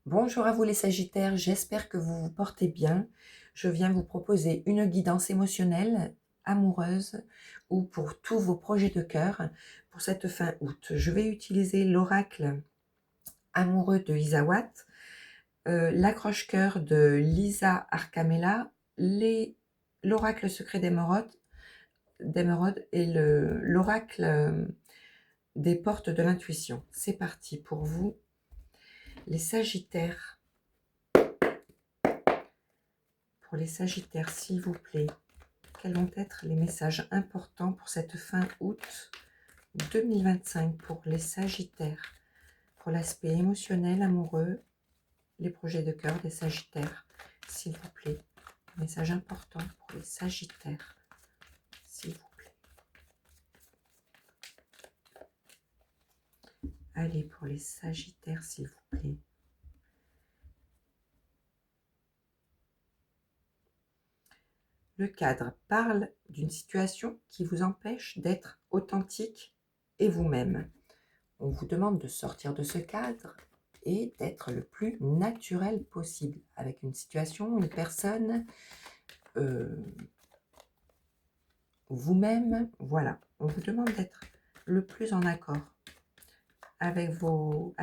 Bonjour à vous les Sagittaires, j'espère que vous vous portez bien. Je viens vous proposer une guidance émotionnelle, amoureuse ou pour tous vos projets de cœur pour cette fin août. Je vais utiliser l'oracle amoureux de Isawat, l'accroche-cœur de Lisa Arcamella, l'oracle secret d'émeraude et l'oracle des portes de l'intuition. C'est parti pour vous, les Sagittaires. Pour les Sagittaires, s'il vous plaît, quels vont être les messages importants pour cette fin août 2025 pour les Sagittaires, pour l'aspect émotionnel, amoureux, les projets de cœur des Sagittaires, s'il vous plaît. Message important pour les Sagittaires, s'il vous plaît. Allez, pour les Sagittaires, s'il vous plaît. Le cadre parle d'une situation qui vous empêche d'être authentique et vous-même. On vous demande de sortir de ce cadre et d'être le plus naturel possible avec une situation, une personne, vous-même. Voilà, on vous demande d'être le plus en accord avec vos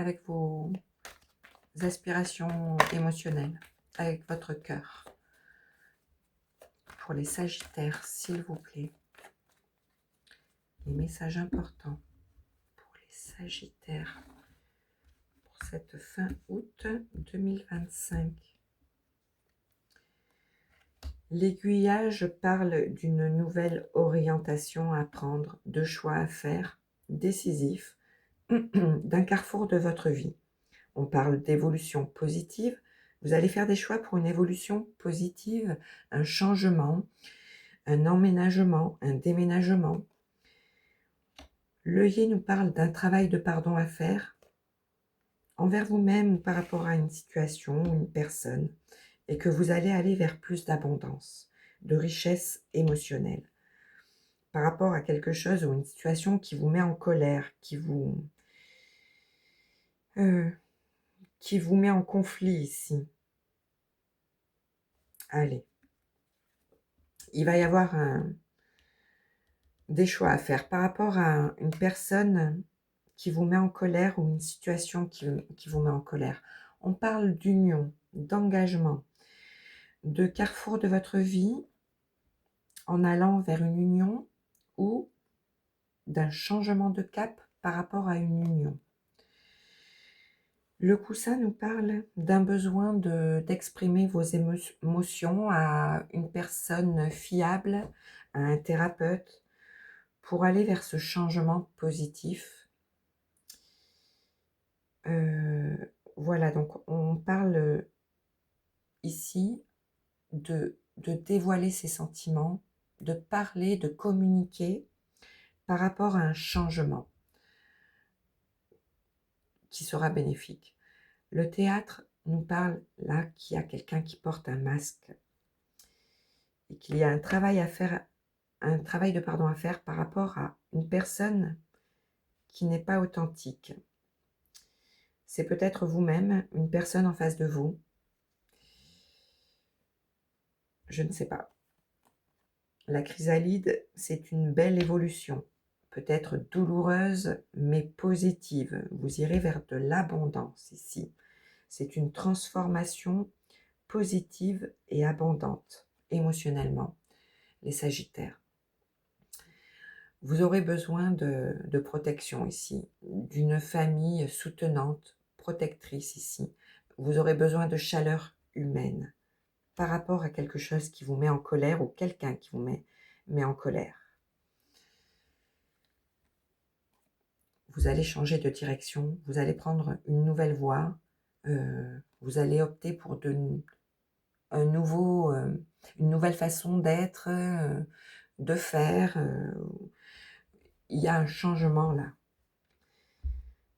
aspirations émotionnelles, avec votre cœur. Pour les Sagittaires, s'il vous plaît, les messages importants pour les Sagittaires pour cette fin août 2025. L'aiguillage parle d'une nouvelle orientation à prendre, de choix à faire, décisif, d'un carrefour de votre vie. On parle d'évolution positive. Vous allez faire des choix pour une évolution positive, un changement, un emménagement, un déménagement. L'œillet nous parle d'un travail de pardon à faire envers vous-même ou par rapport à une situation ou une personne, et que vous allez aller vers plus d'abondance, de richesse émotionnelle. Par rapport à quelque chose ou une situation qui vous met en colère, qui vous met en conflit ici. Allez. Il va y avoir des choix à faire par rapport à une personne qui vous met en colère ou une situation qui vous met en colère. On parle d'union, d'engagement, de carrefour de votre vie en allant vers une union ou d'un changement de cap par rapport à une union. Le coussin nous parle d'un besoin d'exprimer vos émotions à une personne fiable, à un thérapeute, pour aller vers ce changement positif. Voilà, donc on parle ici de dévoiler ses sentiments, de parler, de communiquer par rapport à un changement qui sera bénéfique. Le théâtre nous parle là qu'il y a quelqu'un qui porte un masque et qu'il y a un travail à faire, un travail de pardon à faire par rapport à une personne qui n'est pas authentique. C'est peut-être vous-même, une personne en face de vous. Je ne sais pas. La chrysalide, c'est une belle évolution, peut-être douloureuse, mais positive. Vous irez vers de l'abondance ici. C'est une transformation positive et abondante, émotionnellement, les Sagittaires. Vous aurez besoin de protection ici, d'une famille soutenante, protectrice ici. Vous aurez besoin de chaleur humaine par rapport à quelque chose qui vous met en colère ou quelqu'un qui vous met en colère. Vous allez changer de direction, vous allez prendre une nouvelle voie, vous allez opter pour une nouvelle façon d'être, de faire. Il y a un changement là.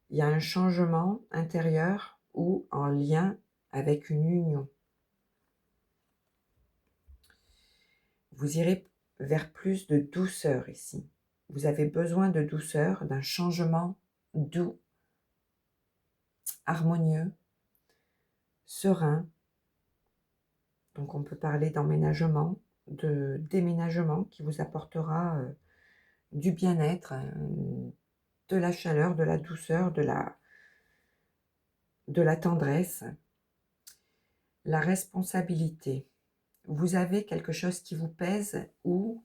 Il y a un changement intérieur ou en lien avec une union. Vous irez vers plus de douceur ici. Vous avez besoin de douceur, d'un changement doux, harmonieux, serein. Donc on peut parler d'emménagement, de déménagement qui vous apportera du bien-être, de la chaleur, de la douceur, de la tendresse. La responsabilité. Vous avez quelque chose qui vous pèse ou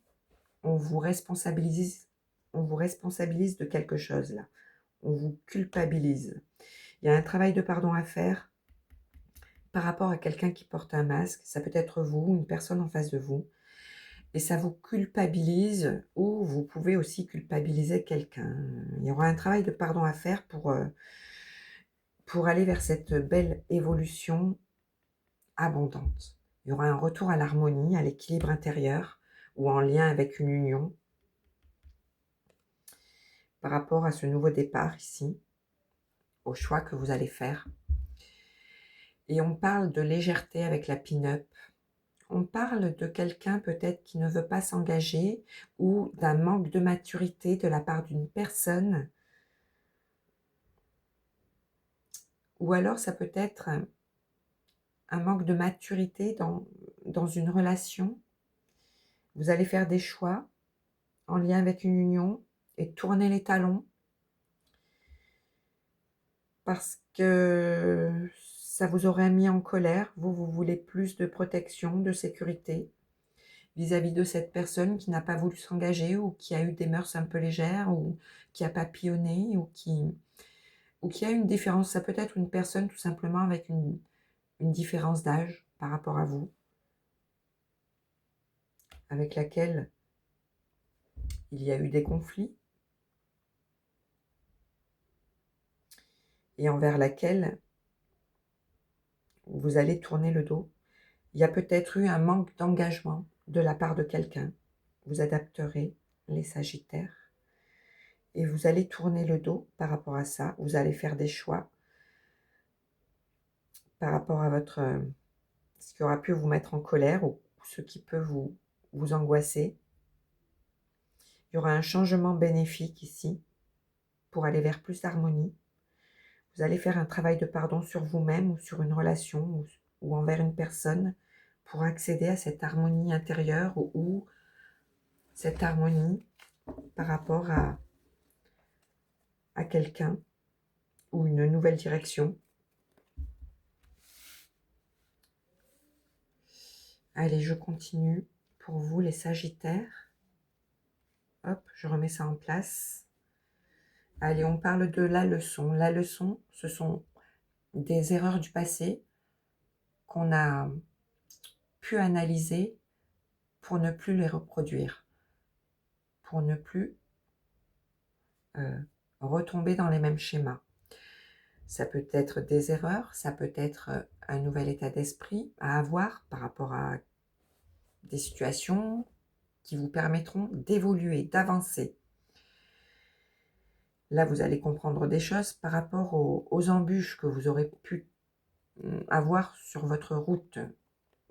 on vous responsabilise de quelque chose là. On vous culpabilise. Il y a un travail de pardon à faire par rapport à quelqu'un qui porte un masque. Ça peut être vous, une personne en face de vous. Et ça vous culpabilise ou vous pouvez aussi culpabiliser quelqu'un. Il y aura un travail de pardon à faire pour aller vers cette belle évolution abondante. Il y aura un retour à l'harmonie, à l'équilibre intérieur ou en lien avec une union par rapport à ce nouveau départ ici, au choix que vous allez faire. Et on parle de légèreté avec la pin-up. On parle de quelqu'un peut-être qui ne veut pas s'engager ou d'un manque de maturité de la part d'une personne. Ou alors ça peut être un manque de maturité dans une relation. Vous allez faire des choix en lien avec une union et tourner les talons parce que ça vous aurait mis en colère. Vous voulez plus de protection, de sécurité vis-à-vis de cette personne qui n'a pas voulu s'engager ou qui a eu des mœurs un peu légères ou qui a papillonné ou qui a une différence. Ça peut être une personne tout simplement avec une différence d'âge par rapport à vous, avec laquelle il y a eu des conflits et envers laquelle vous allez tourner le dos. Il y a peut-être eu un manque d'engagement de la part de quelqu'un. Vous adapterez les Sagittaires et vous allez tourner le dos par rapport à ça. Vous allez faire des choix par rapport à ce qui aura pu vous mettre en colère ou ce qui peut vous angoisser. Il y aura un changement bénéfique ici pour aller vers plus d'harmonie. Vous allez faire un travail de pardon sur vous-même ou sur une relation ou envers une personne pour accéder à cette harmonie intérieure ou cette harmonie par rapport à quelqu'un ou une nouvelle direction. Allez, je continue pour vous les Sagittaires. Hop, je remets ça en place. Allez, on parle de la leçon. La leçon, ce sont des erreurs du passé qu'on a pu analyser pour ne plus les reproduire, pour ne plus retomber dans les mêmes schémas. Ça peut être des erreurs, ça peut être un nouvel état d'esprit à avoir par rapport à des situations qui vous permettront d'évoluer, d'avancer. Là, vous allez comprendre des choses par rapport aux embûches que vous aurez pu avoir sur votre route.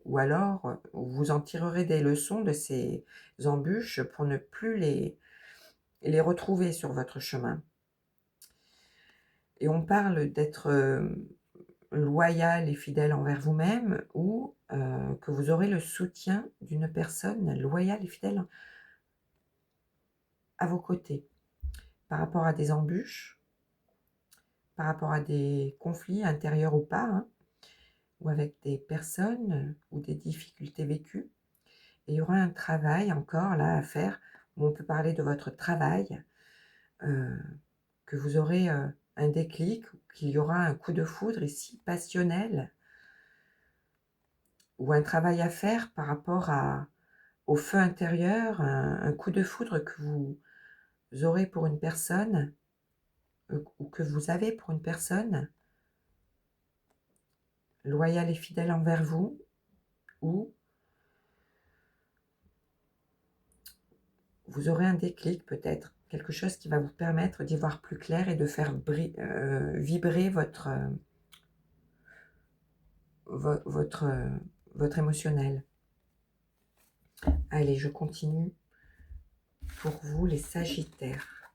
Ou alors, vous en tirerez des leçons de ces embûches pour ne plus les retrouver sur votre chemin. Et on parle d'être loyal et fidèle envers vous-même ou que vous aurez le soutien d'une personne loyale et fidèle à vos côtés par rapport à des embûches, par rapport à des conflits intérieurs ou pas, hein, ou avec des personnes ou des difficultés vécues. Et il y aura un travail encore là à faire où on peut parler de votre travail, que vous aurez un déclic, qu'il y aura un coup de foudre ici passionnel, ou un travail à faire par rapport au feu intérieur, un coup de foudre que vous aurez pour une personne ou que vous avez pour une personne loyale et fidèle envers vous, ou vous aurez un déclic peut-être, quelque chose qui va vous permettre d'y voir plus clair et de faire vibrer votre émotionnel. Allez, je continue pour vous les Sagittaires.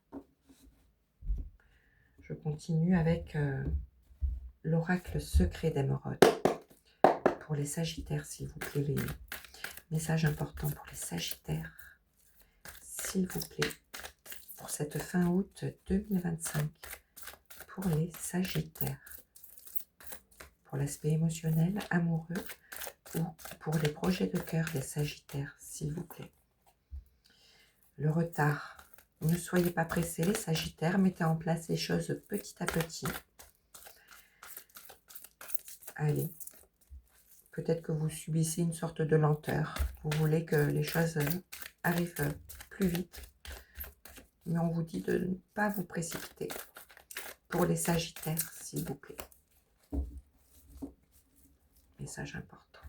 Je continue avec l'oracle secret d'Émeraude. Pour les Sagittaires, s'il vous plaît, les messages importants pour les Sagittaires, s'il vous plaît, pour cette fin août 2025, pour les Sagittaires, pour l'aspect émotionnel, amoureux, ou pour les projets de cœur des Sagittaires, s'il vous plaît. Le retard. Ne soyez pas pressés, les Sagittaires, mettez en place les choses petit à petit. Allez. Peut-être que vous subissez une sorte de lenteur. Vous voulez que les choses arrivent plus vite. Mais on vous dit de ne pas vous précipiter. Pour les Sagittaires, s'il vous plaît. Message important.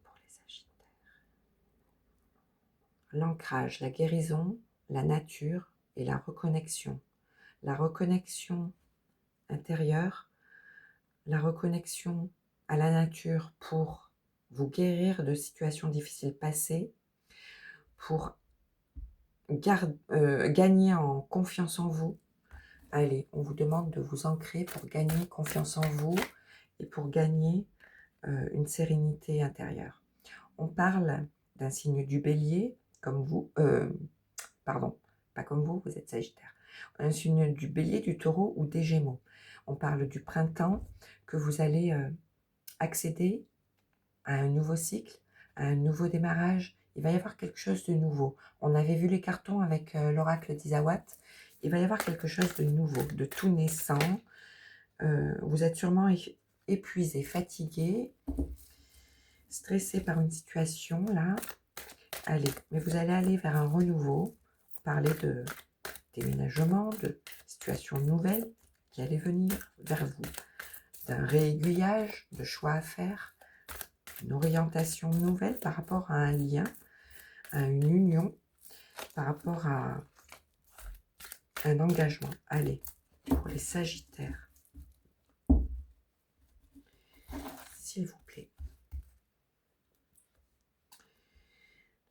Pour les Sagittaires. L'ancrage, la guérison, la nature et la reconnexion. La reconnexion intérieure, la reconnexion à la nature pour vous guérir de situations difficiles passées, pour gagner en confiance en vous. Allez, on vous demande de vous ancrer pour gagner confiance en vous et pour gagner une sérénité intérieure. On parle d'un signe du Bélier, comme vous, pardon, pas comme vous êtes Sagittaire, un signe du Bélier, du Taureau ou des Gémeaux. On parle du printemps, que vous allez accéder à un nouveau cycle, à un nouveau démarrage. Il va y avoir quelque chose de nouveau. On avait vu les cartons avec l'oracle d'Isawat. Il va y avoir quelque chose de nouveau, de tout naissant. Vous êtes sûrement épuisé, fatigué, stressé par une situation, là. Allez, mais vous allez aller vers un renouveau. Parler de déménagement, de situations nouvelles qui allaient venir vers vous. D'un réaiguillage, de choix à faire, une orientation nouvelle par rapport à un lien, à une union, par rapport à un engagement. Allez, pour les Sagittaires, s'il vous plaît.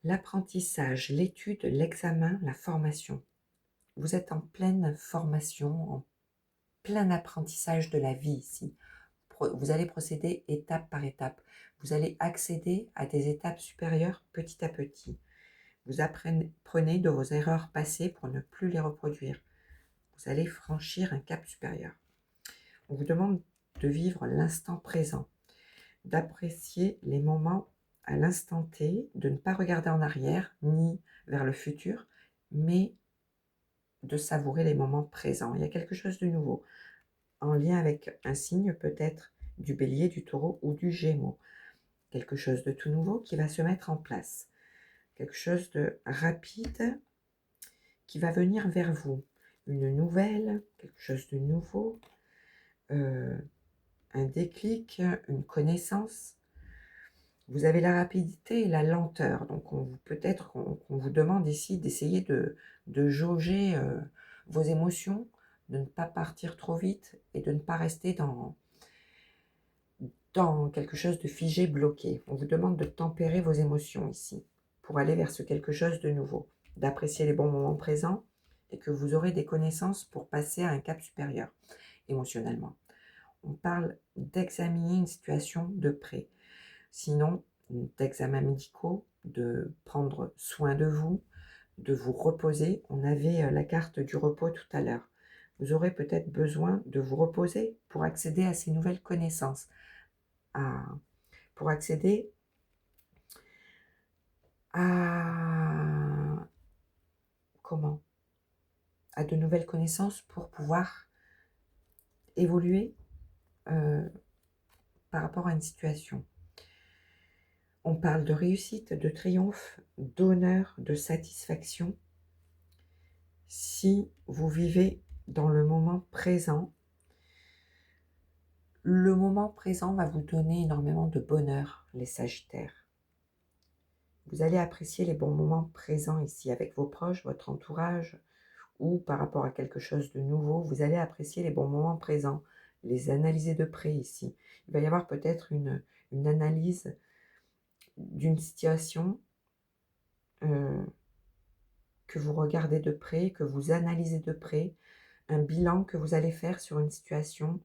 L'apprentissage, l'étude, l'examen, la formation. Vous êtes en pleine formation, en plein apprentissage de la vie ici. Vous allez procéder étape par étape. Vous allez accéder à des étapes supérieures petit à petit. Vous apprenez de vos erreurs passées pour ne plus les reproduire. Vous allez franchir un cap supérieur. On vous demande de vivre l'instant présent, d'apprécier les moments à l'instant T, de ne pas regarder en arrière ni vers le futur, mais de savourer les moments présents. Il y a quelque chose de nouveau, en lien avec un signe peut-être du Bélier, du Taureau ou du Gémeaux. Quelque chose de tout nouveau qui va se mettre en place. Quelque chose de rapide qui va venir vers vous. Une nouvelle, quelque chose de nouveau, un déclic, une connaissance. Vous avez la rapidité et la lenteur. Donc peut-être qu'on vous demande ici d'essayer de jauger vos émotions, de ne pas partir trop vite et de ne pas rester dans quelque chose de figé, bloqué. On vous demande de tempérer vos émotions ici pour aller vers ce quelque chose de nouveau, d'apprécier les bons moments présents et que vous aurez des connaissances pour passer à un cap supérieur émotionnellement. On parle d'examiner une situation de près. Sinon, d'examens médicaux, de prendre soin de vous reposer. On avait la carte du repos tout à l'heure. Vous aurez peut-être besoin de vous reposer pour accéder à ces nouvelles connaissances, pour accéder à à de nouvelles connaissances pour pouvoir évoluer par rapport à une situation. On parle de réussite, de triomphe, d'honneur, de satisfaction. Si vous vivez dans le moment présent, le moment présent va vous donner énormément de bonheur, les Sagittaires. Vous allez apprécier les bons moments présents ici avec vos proches, votre entourage, ou par rapport à quelque chose de nouveau. Vous allez apprécier les bons moments présents, les analyser de près ici. Il va y avoir peut-être une analyse d'une situation que vous regardez de près, que vous analysez de près, un bilan que vous allez faire sur une situation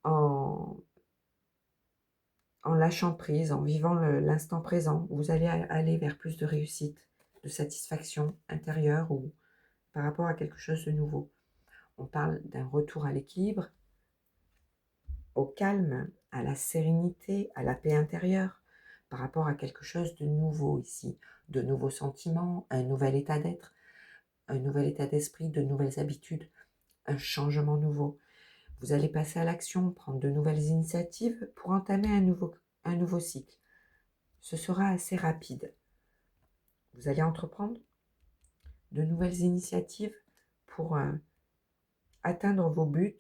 en en lâchant prise, en vivant l'instant présent, vous allez aller vers plus de réussite, de satisfaction intérieure ou par rapport à quelque chose de nouveau. On parle d'un retour à l'équilibre, au calme, à la sérénité, à la paix intérieure, par rapport à quelque chose de nouveau ici, de nouveaux sentiments, un nouvel état d'être, un nouvel état d'esprit, de nouvelles habitudes, un changement nouveau. Vous allez passer à l'action, prendre de nouvelles initiatives pour entamer un nouveau cycle. Ce sera assez rapide. Vous allez entreprendre de nouvelles initiatives pour atteindre vos buts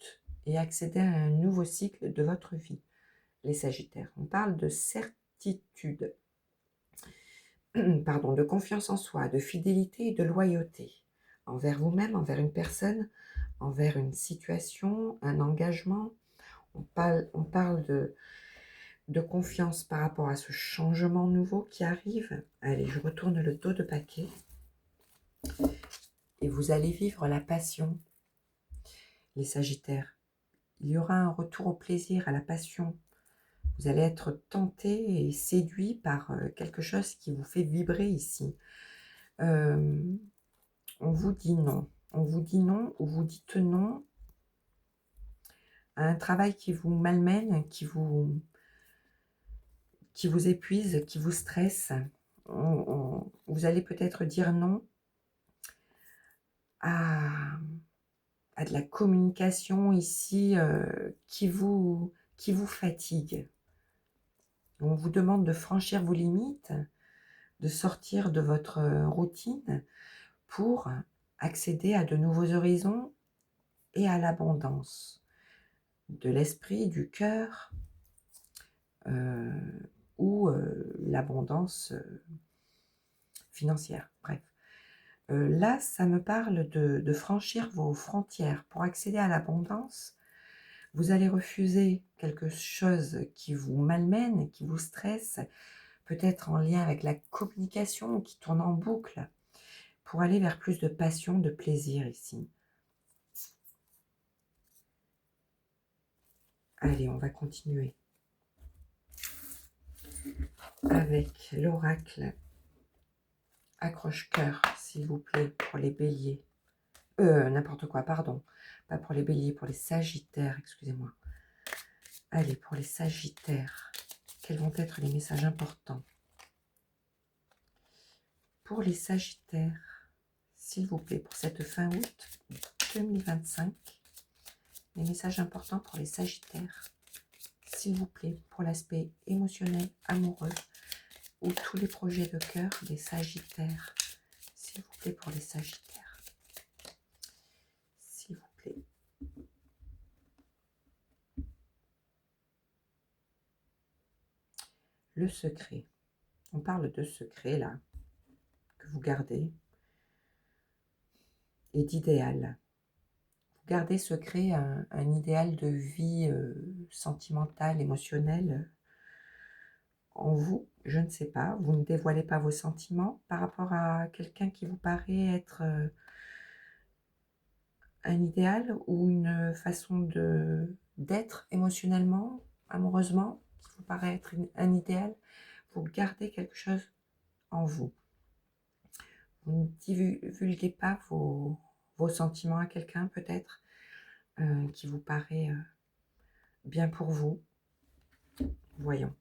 et accéder à un nouveau cycle de votre vie. Les Sagittaires, on parle de certitude, pardon, de confiance en soi, de fidélité et de loyauté envers vous-même, envers une personne, envers une situation, un engagement. On parle de confiance par rapport à ce changement nouveau qui arrive. Allez, je retourne le dos de paquet. Et vous allez vivre la passion, les Sagittaires. Il y aura un retour au plaisir, à la passion. Vous allez être tenté et séduit par quelque chose qui vous fait vibrer ici. On vous dit non. On vous dit non ou vous dites non à un travail qui vous malmène, qui vous épuise, qui vous stresse. Vous allez peut-être dire non à de la communication ici qui vous fatigue. On vous demande de franchir vos limites, de sortir de votre routine pour accéder à de nouveaux horizons et à l'abondance de l'esprit, du cœur ou l'abondance financière. Bref. Là, ça me parle de franchir vos frontières. Pour accéder à l'abondance, vous allez refuser quelque chose qui vous malmène, qui vous stresse, peut-être en lien avec la communication qui tourne en boucle, pour aller vers plus de passion, de plaisir ici. Allez, on va continuer avec l'oracle accroche-cœur, s'il vous plaît, pour les béliers. N'importe quoi, pardon. Pas pour les béliers, pour les sagittaires, excusez-moi. Allez, pour les sagittaires, quels vont être les messages importants? Pour les sagittaires, s'il vous plaît, pour cette fin août 2025, les messages importants pour les sagittaires, s'il vous plaît, pour l'aspect émotionnel, amoureux, ou tous les projets de cœur des sagittaires, s'il vous plaît, pour les sagittaires, s'il vous plaît. Le secret, on parle de secret là, que vous gardez, et d'idéal. Vous gardez secret un idéal de vie sentimentale, émotionnelle en vous, je ne sais pas. Vous ne dévoilez pas vos sentiments par rapport à quelqu'un qui vous paraît être un idéal ou une façon d'être émotionnellement, amoureusement, qui vous paraît être un idéal. Vous gardez quelque chose en vous. Vous ne divulguez pas vos sentiments à quelqu'un peut-être qui vous paraît bien pour vous. Voyons.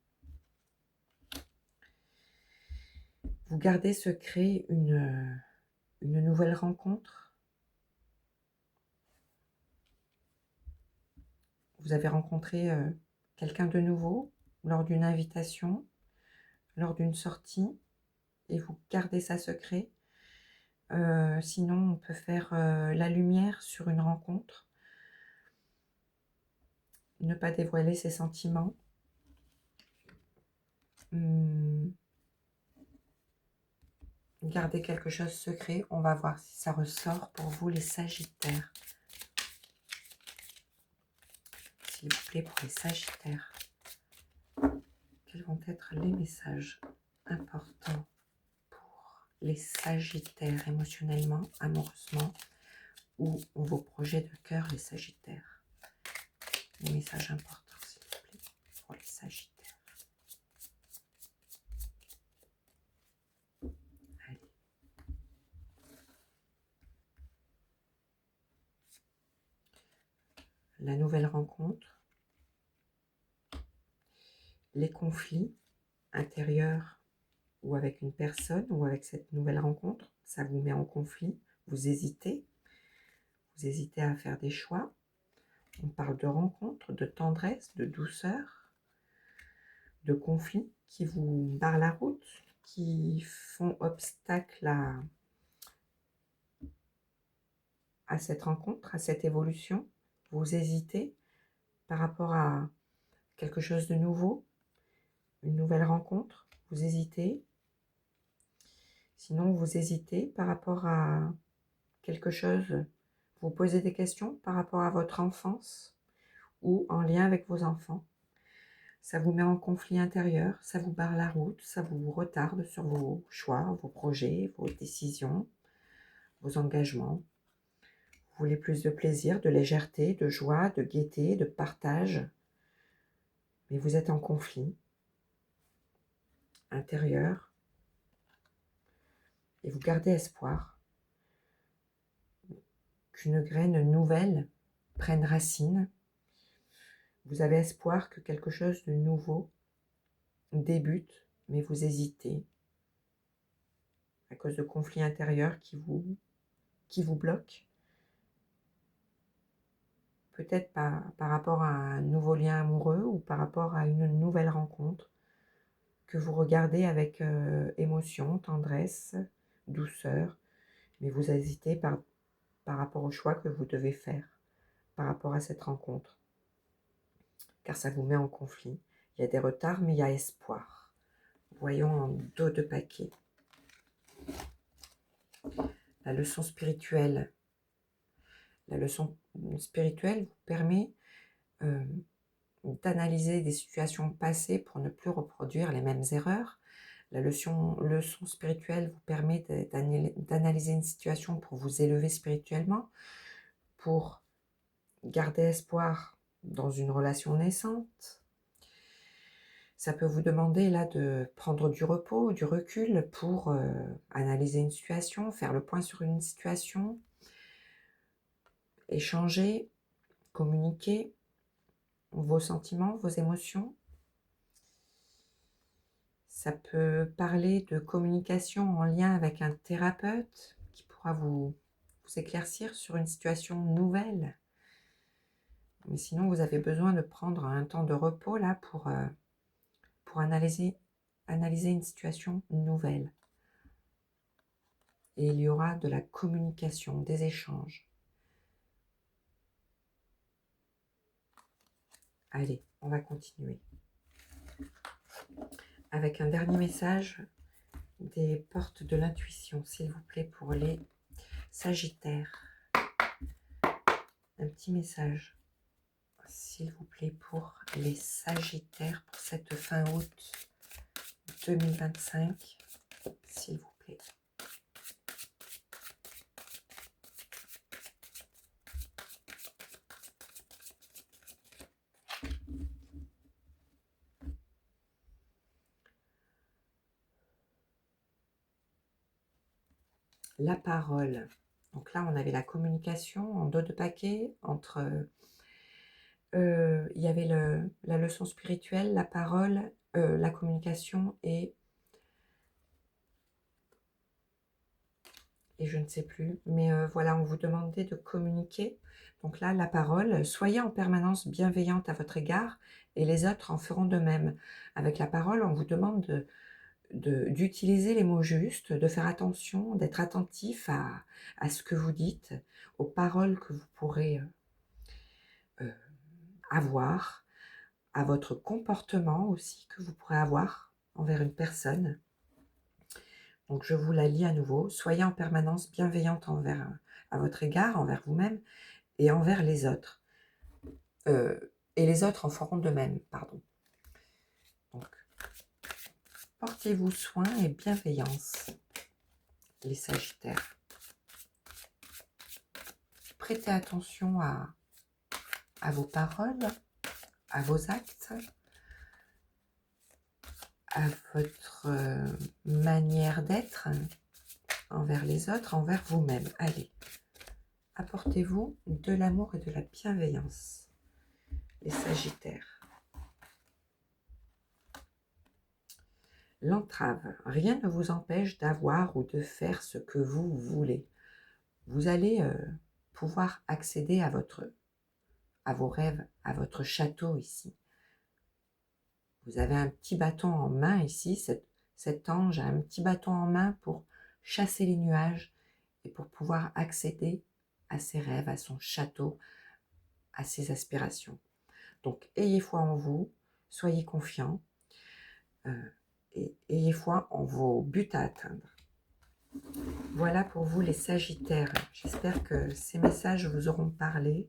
Vous gardez secret une nouvelle rencontre. Vous avez rencontré quelqu'un de nouveau lors d'une invitation, lors d'une sortie, et vous gardez ça secret. Sinon, on peut faire la lumière sur une rencontre. Ne pas dévoiler ses sentiments. Garder quelque chose secret. On va voir si ça ressort pour vous, les sagittaires. S'il vous plaît, pour les sagittaires. Quels vont être les messages importants pour les sagittaires, émotionnellement, amoureusement, ou vos projets de cœur, les sagittaires? Les messages importants, s'il vous plaît, pour les sagittaires. la nouvelle rencontre, les conflits intérieurs ou avec une personne ou avec cette nouvelle rencontre, ça vous met en conflit, vous hésitez à faire des choix. On parle de rencontres, de tendresse, de douceur, de conflits qui vous barrent la route, qui font obstacle à cette rencontre, à cette évolution. Vous hésitez par rapport à quelque chose de nouveau, une nouvelle rencontre, vous hésitez. Sinon, vous hésitez par rapport à quelque chose, vous posez des questions par rapport à votre enfance ou en lien avec vos enfants. Ça vous met en conflit intérieur, ça vous barre la route, ça vous retarde sur vos choix, vos projets, vos décisions, vos engagements. Vous voulez plus de plaisir, de légèreté, de joie, de gaieté, de partage. Mais vous êtes en conflit intérieur et vous gardez espoir qu'une graine nouvelle prenne racine. Vous avez espoir que quelque chose de nouveau débute, mais vous hésitez à cause de conflits intérieurs qui vous bloquent. Peut-être par rapport à un nouveau lien amoureux ou par rapport à une nouvelle rencontre que vous regardez avec émotion, tendresse, douceur, mais vous hésitez par rapport au choix que vous devez faire par rapport à cette rencontre. Car ça vous met en conflit. Il y a des retards, mais il y a espoir. Voyons en dos de paquet. La leçon spirituelle. La leçon spirituelle vous permet d'analyser des situations passées pour ne plus reproduire les mêmes erreurs. La leçon spirituelle vous permet d'analyser une situation pour vous élever spirituellement, pour garder espoir dans une relation naissante. Ça peut vous demander là de prendre du repos, du recul pour analyser une situation, faire le point sur une situation, échanger, communiquer vos sentiments, vos émotions. Ça peut parler de communication en lien avec un thérapeute qui pourra vous éclaircir sur une situation nouvelle. Mais sinon, vous avez besoin de prendre un temps de repos là pour analyser une situation nouvelle. Et il y aura de la communication, des échanges. Allez, on va continuer. Avec un dernier message des portes de l'intuition, s'il vous plaît, pour les Sagittaires. Un petit message, s'il vous plaît, pour les Sagittaires, pour cette fin août 2025, s'il vous plaît. La parole. Donc là, on avait la communication en dos de paquet entre... il y avait la leçon spirituelle, la parole, la communication et je ne sais plus. Mais voilà, on vous demandait de communiquer. Donc là, la parole, soyez en permanence bienveillante à votre égard et les autres en feront de même. Avec la parole, on vous demande d'utiliser les mots justes, de faire attention, d'être attentif à ce que vous dites, aux paroles que vous pourrez avoir, à votre comportement aussi que vous pourrez avoir envers une personne. Donc je vous la lis à nouveau. Soyez en permanence bienveillante à votre égard, envers vous-même et envers les autres. Et les autres en feront de même, pardon. Donc, portez-vous soin et bienveillance, les Sagittaires. Prêtez attention à vos paroles, à vos actes, à votre manière d'être envers les autres, envers vous-même. Allez, apportez-vous de l'amour et de la bienveillance. les Sagittaires. L'entrave. Rien ne vous empêche d'avoir ou de faire ce que vous voulez. Vous allez pouvoir accéder à vos rêves, à votre château ici. Vous avez un petit bâton en main ici, cet ange a un petit bâton en main pour chasser les nuages et pour pouvoir accéder à ses rêves, à son château, à ses aspirations. Donc, ayez foi en vous, soyez confiants et ayez foi en vos buts à atteindre. Voilà pour vous les Sagittaires. J'espère que ces messages vous auront parlé.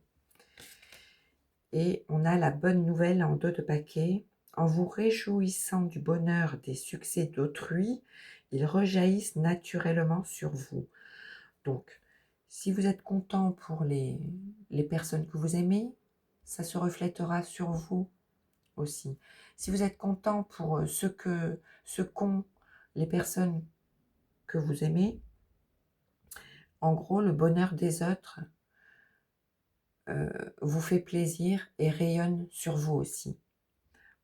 Et on a la bonne nouvelle en 2 de paquet. En vous réjouissant du bonheur des succès d'autrui, ils rejaillissent naturellement sur vous. Donc, si vous êtes content pour les personnes que vous aimez, ça se reflètera sur vous aussi. Si vous êtes content pour ce qu'ont les personnes que vous aimez, en gros, le bonheur des autres vous fait plaisir et rayonne sur vous aussi.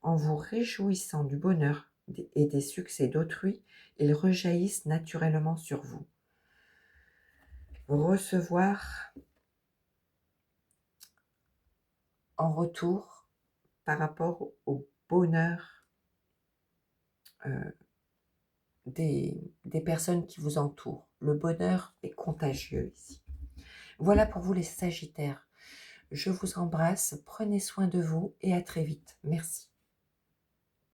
En vous réjouissant du bonheur et des succès d'autrui, ils rejaillissent naturellement sur vous. Recevoir en retour par rapport au bonheur des personnes qui vous entourent. Le bonheur est contagieux ici. Voilà pour vous les Sagittaires. Je vous embrasse, prenez soin de vous et à très vite. Merci.